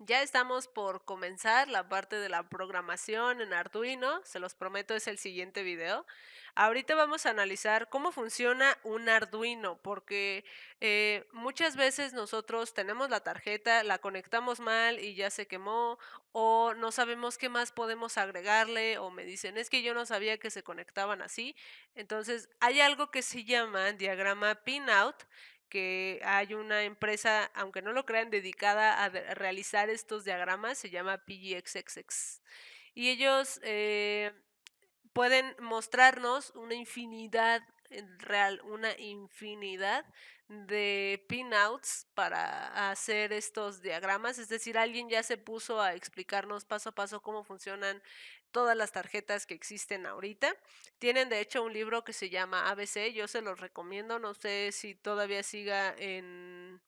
Ya estamos por comenzar la parte de la programación en Arduino, se los prometo, es el siguiente video. Ahorita vamos a analizar cómo funciona un Arduino, porque muchas veces nosotros tenemos la tarjeta, la conectamos mal y ya se quemó, o no sabemos qué más podemos agregarle, o me dicen, es que yo no sabía que se conectaban así. Entonces, hay algo que se llama diagrama pinout, que hay una empresa, aunque no lo crean, dedicada a realizar estos diagramas, se llama PGXXX. Y ellos pueden mostrarnos una infinidad, en real, una infinidad de pinouts para hacer estos diagramas. Es decir, alguien ya se puso a explicarnos paso a paso cómo funcionan todas las tarjetas que existen ahorita. Tienen de hecho un libro que se llama ABC, yo se los recomiendo, no sé si todavía siga en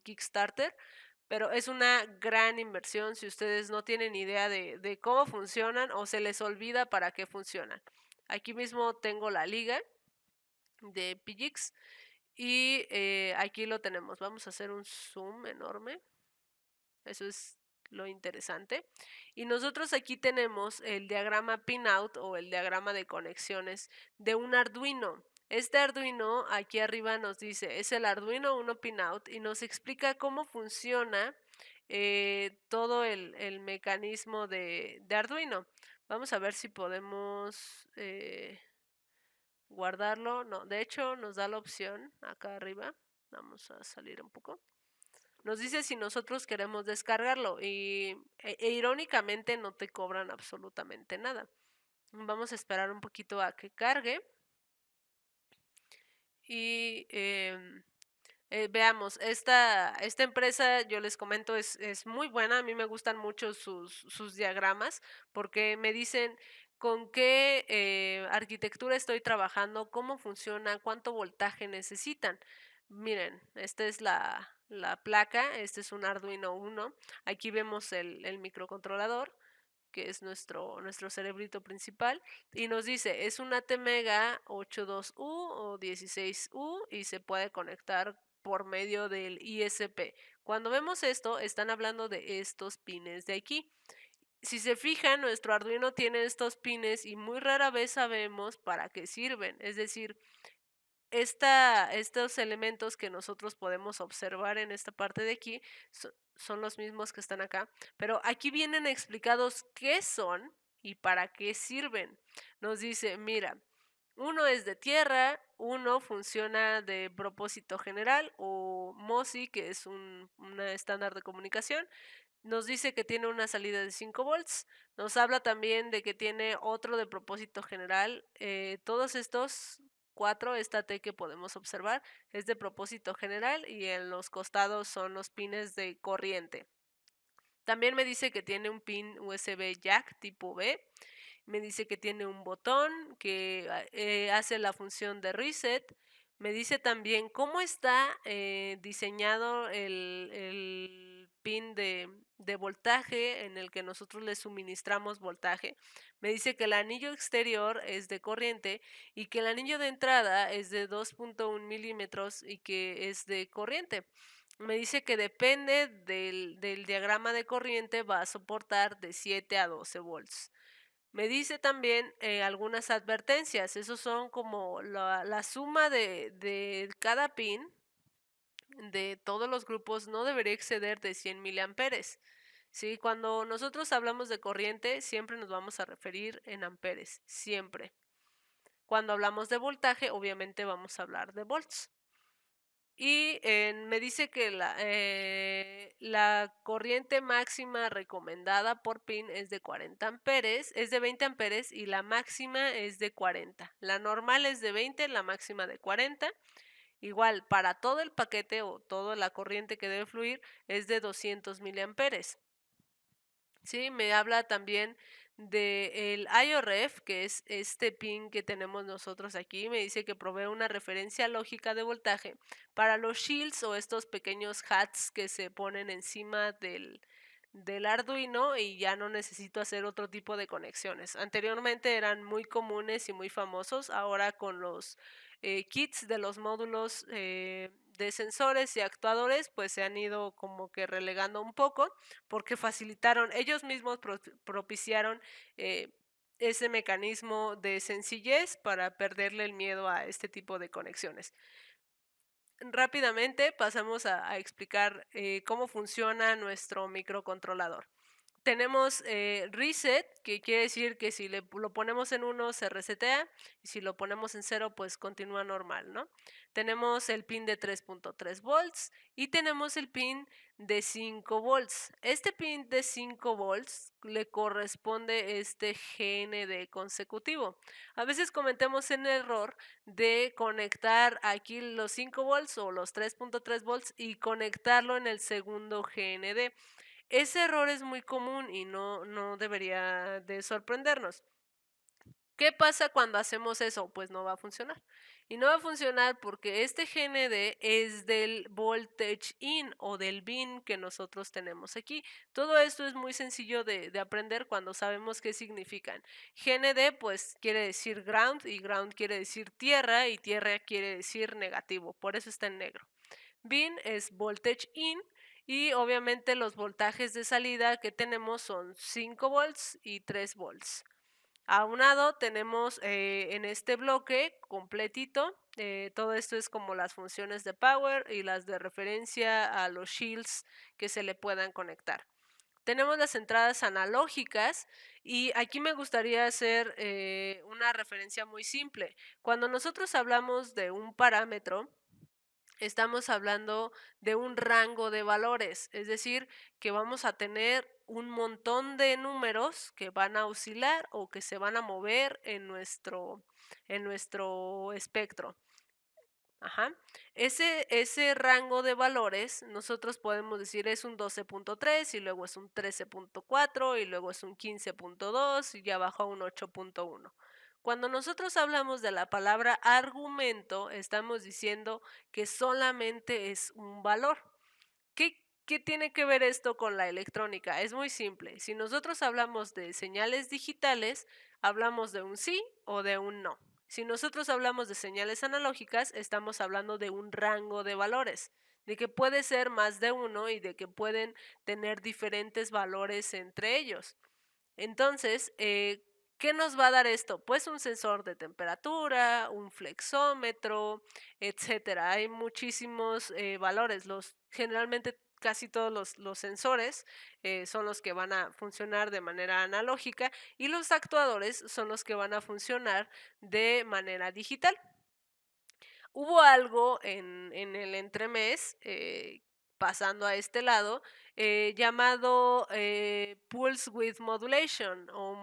Kickstarter, pero es una gran inversión si ustedes no tienen idea de cómo funcionan o se les olvida para qué funcionan. Aquí mismo tengo la liga de PGX y aquí lo tenemos. Vamos a hacer un zoom enorme. Eso es lo interesante. Y nosotros aquí tenemos el diagrama pinout o el diagrama de conexiones de un Arduino. Este Arduino aquí arriba nos dice, es el Arduino 1 pinout y nos explica cómo funciona todo el mecanismo de Arduino. Vamos a ver si podemos guardarlo. No, de hecho nos da la opción acá arriba. Vamos a salir un poco. Nos dice si nosotros queremos descargarlo y irónicamente no te cobran absolutamente nada. Vamos a esperar un poquito a que cargue y veamos, esta empresa, yo les comento, es muy buena. A mí me gustan mucho sus diagramas porque me dicen con qué arquitectura estoy trabajando, cómo funciona, cuánto voltaje necesitan. Miren, esta es la placa, este es un Arduino 1. Aquí vemos el microcontrolador, que es nuestro cerebrito principal, y nos dice, es un ATmega 82U o 16U y se puede conectar por medio del ISP. Cuando vemos esto, están hablando de estos pines de aquí. Si se fijan, nuestro Arduino tiene estos pines y muy rara vez sabemos para qué sirven. Es decir, estos elementos que nosotros podemos observar en esta parte de aquí son los mismos que están acá, pero aquí vienen explicados qué son y para qué sirven. Nos dice, mira, uno es de tierra, uno funciona de propósito general o MOSI, que es una estándar de comunicación. Nos dice que tiene una salida de 5 volts. Nos habla también de que tiene otro de propósito general. Todos estos cuatro, esta T que podemos observar, es de propósito general y en los costados son los pines de corriente. También me dice que tiene un pin USB jack tipo B. Me dice que tiene un botón que hace la función de reset. Me dice también cómo está diseñado el pin de voltaje en el que nosotros le suministramos voltaje. Me dice que el anillo exterior es de corriente y que el anillo de entrada es de 2.1 milímetros y que es de corriente. Me dice que depende del diagrama de corriente, va a soportar de 7 a 12 volts. Me dice también algunas advertencias, esos son como la suma de cada pin de todos los grupos no debería exceder de 100 miliamperes. ¿Sí? Cuando nosotros hablamos de corriente, siempre nos vamos a referir en amperes, siempre. Cuando hablamos de voltaje, obviamente vamos a hablar de volts. Y me dice que la corriente máxima recomendada por pin es de 40 amperes, es de 20 amperes y la máxima es de 40. La normal es de 20, la máxima de 40. Igual, para todo el paquete o toda la corriente que debe fluir es de 200 miliamperes. Sí, me habla también del IOREF, que es este pin que tenemos nosotros aquí. Me dice que provee una referencia lógica de voltaje para los shields o estos pequeños hats que se ponen encima del Arduino y ya no necesito hacer otro tipo de conexiones. Anteriormente eran muy comunes y muy famosos, ahora con los kits de los módulos de sensores y actuadores pues se han ido como que relegando un poco porque facilitaron, ellos mismos propiciaron ese mecanismo de sencillez para perderle el miedo a este tipo de conexiones. Rápidamente pasamos a explicar cómo funciona nuestro microcontrolador. Tenemos reset, que quiere decir que si lo ponemos en 1 se resetea y si lo ponemos en 0 pues continúa normal, ¿no? Tenemos el pin de 3.3 volts y tenemos el pin de 5 volts. Este pin de 5 volts le corresponde este GND consecutivo. A veces cometemos el error de conectar aquí los 5 volts o los 3.3 volts y conectarlo en el segundo GND. Ese error es muy común y no debería de sorprendernos. ¿Qué pasa cuando hacemos eso? Pues no va a funcionar. Y no va a funcionar porque este GND es del voltage in o del bin que nosotros tenemos aquí. Todo esto es muy sencillo de aprender cuando sabemos qué significan. GND pues quiere decir ground y ground quiere decir tierra y tierra quiere decir negativo. Por eso está en negro. Bin es voltage in y obviamente los voltajes de salida que tenemos son 5 volts y 3 volts. Aunado tenemos en este bloque completito, todo esto es como las funciones de power y las de referencia a los shields que se le puedan conectar. Tenemos las entradas analógicas y aquí me gustaría hacer una referencia muy simple. Cuando nosotros hablamos de un parámetro, estamos hablando de un rango de valores, es decir, que vamos a tener un montón de números que van a oscilar o que se van a mover en nuestro espectro. Ajá. Ese rango de valores, nosotros podemos decir es un 12.3 y luego es un 13.4 y luego es un 15.2 y ya baja un 8.1. Cuando nosotros hablamos de la palabra argumento, estamos diciendo que solamente es un valor. ¿Qué tiene que ver esto con la electrónica? Es muy simple. Si nosotros hablamos de señales digitales, hablamos de un sí o de un no. Si nosotros hablamos de señales analógicas, estamos hablando de un rango de valores, de que puede ser más de uno y de que pueden tener diferentes valores entre ellos. Entonces, ¿qué nos va a dar esto? Pues un sensor de temperatura, un flexómetro, etcétera. Hay muchísimos valores. Generalmente casi todos los sensores son los que van a funcionar de manera analógica y los actuadores son los que van a funcionar de manera digital. Hubo algo en el entremés, pasando a este lado, llamado Pulse Width Modulation o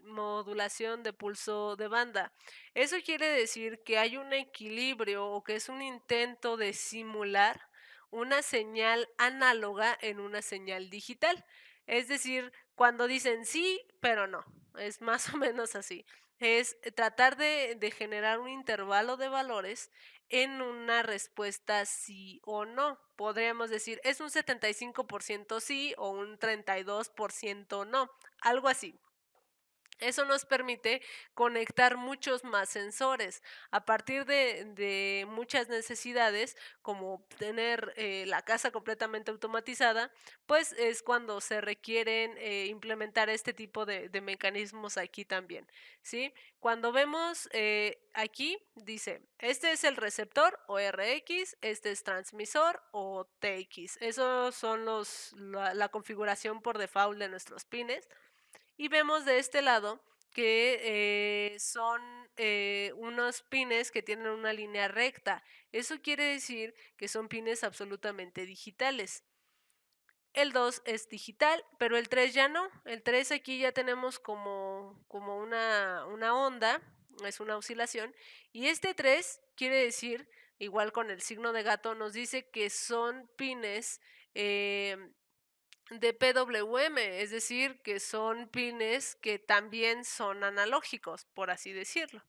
modulación de pulso de banda. Eso quiere decir que hay un equilibrio o que es un intento de simular una señal análoga en una señal digital. Es decir, cuando dicen sí, pero no. Es más o menos así. Es tratar de generar un intervalo de valores en una respuesta sí o no. Podríamos decir, es un 75% sí o un 32% no, algo así. Eso nos permite conectar muchos más sensores a partir de muchas necesidades, como tener la casa completamente automatizada, pues es cuando se requieren implementar este tipo de mecanismos aquí también, ¿sí? Cuando vemos aquí, dice, este es el receptor o RX, este es transmisor o TX. Esos son la configuración por default de nuestros pines. Y vemos de este lado que son unos pines que tienen una línea recta. Eso quiere decir que son pines absolutamente digitales. El 2 es digital, pero el 3 ya no. El 3 aquí ya tenemos como una onda, es una oscilación. Y este 3 quiere decir, igual con el signo de gato, nos dice que son pines de PWM, es decir, que son pines que también son analógicos, por así decirlo.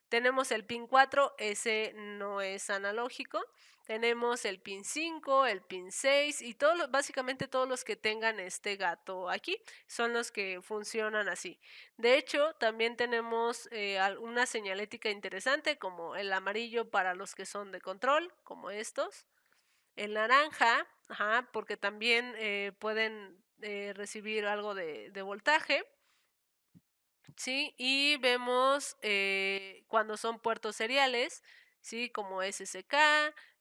Tenemos el pin 4, ese no es analógico. Tenemos el pin 5, el pin 6 y básicamente todos los que tengan este gato aquí son los que funcionan así. De hecho, también tenemos una señalética interesante como el amarillo para los que son de control, como estos. El naranja, ajá, porque también pueden recibir algo de voltaje. Sí, y vemos cuando son puertos seriales, sí, como SSK,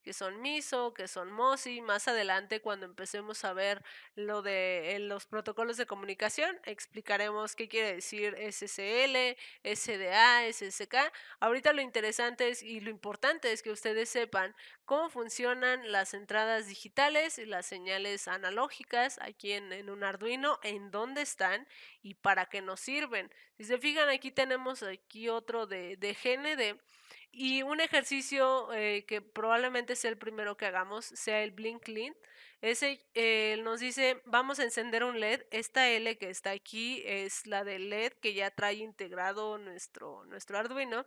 que son MISO, que son MOSI. Más adelante, cuando empecemos a ver lo de los protocolos de comunicación, explicaremos qué quiere decir SSL, SDA, SSK. Ahorita lo interesante es, y lo importante es que ustedes sepan cómo funcionan las entradas digitales y las señales analógicas aquí en un Arduino, en dónde están y para qué nos sirven. Si se fijan, aquí tenemos aquí otro de GND y un ejercicio que probablemente sea el primero que hagamos, sea el Blink Clean. Ese nos dice, vamos a encender un LED. Esta L que está aquí es la del LED que ya trae integrado nuestro Arduino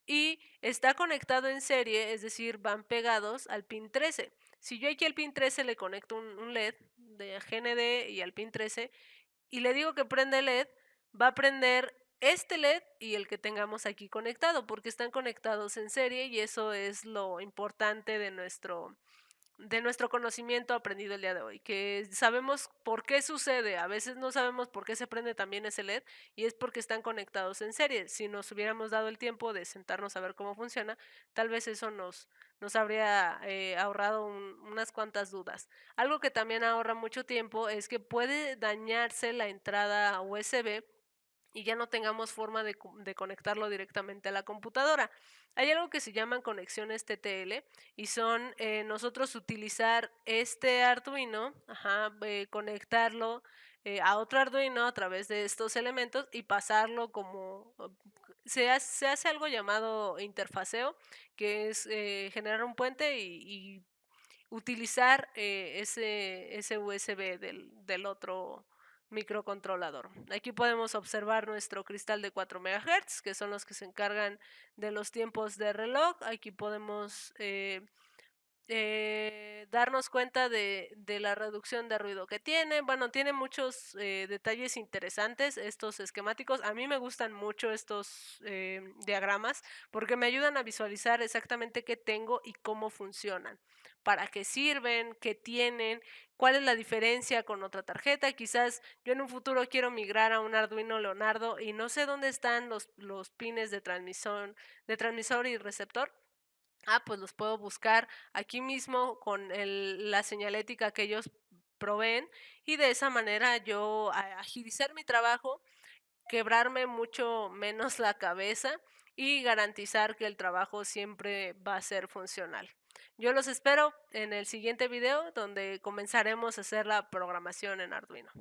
y está conectado en serie, es decir, van pegados al pin 13. Si yo aquí al pin 13 le conecto un LED de GND y al pin 13 y le digo que prende el LED, va a prender este LED y el que tengamos aquí conectado, porque están conectados en serie y eso es lo importante de nuestro conocimiento aprendido el día de hoy, que sabemos por qué sucede, a veces no sabemos por qué se prende también ese LED y es porque están conectados en serie. Si nos hubiéramos dado el tiempo de sentarnos a ver cómo funciona, tal vez eso nos habría ahorrado unas cuantas dudas. Algo que también ahorra mucho tiempo es que puede dañarse la entrada USB y ya no tengamos forma de conectarlo directamente a la computadora. Hay algo que se llaman conexiones TTL y son nosotros utilizar este Arduino, ajá, conectarlo a otro Arduino a través de estos elementos y pasarlo como... se hace algo llamado interfaceo, que es generar un puente y utilizar ese USB del otro microcontrolador. Aquí podemos observar nuestro cristal de 4 MHz, que son los que se encargan de los tiempos de reloj. Aquí podemos darnos cuenta de la reducción de ruido que tiene. Bueno, tiene muchos detalles interesantes estos esquemáticos. A mí me gustan mucho estos diagramas porque me ayudan a visualizar exactamente qué tengo y cómo funcionan, para qué sirven, qué tienen, cuál es la diferencia con otra tarjeta. Quizás yo en un futuro quiero migrar a un Arduino Leonardo y no sé dónde están los pines de transmisor y receptor. Pues los puedo buscar aquí mismo con la señalética que ellos proveen y de esa manera yo agilizar mi trabajo, quebrarme mucho menos la cabeza y garantizar que el trabajo siempre va a ser funcional. Yo los espero en el siguiente video donde comenzaremos a hacer la programación en Arduino.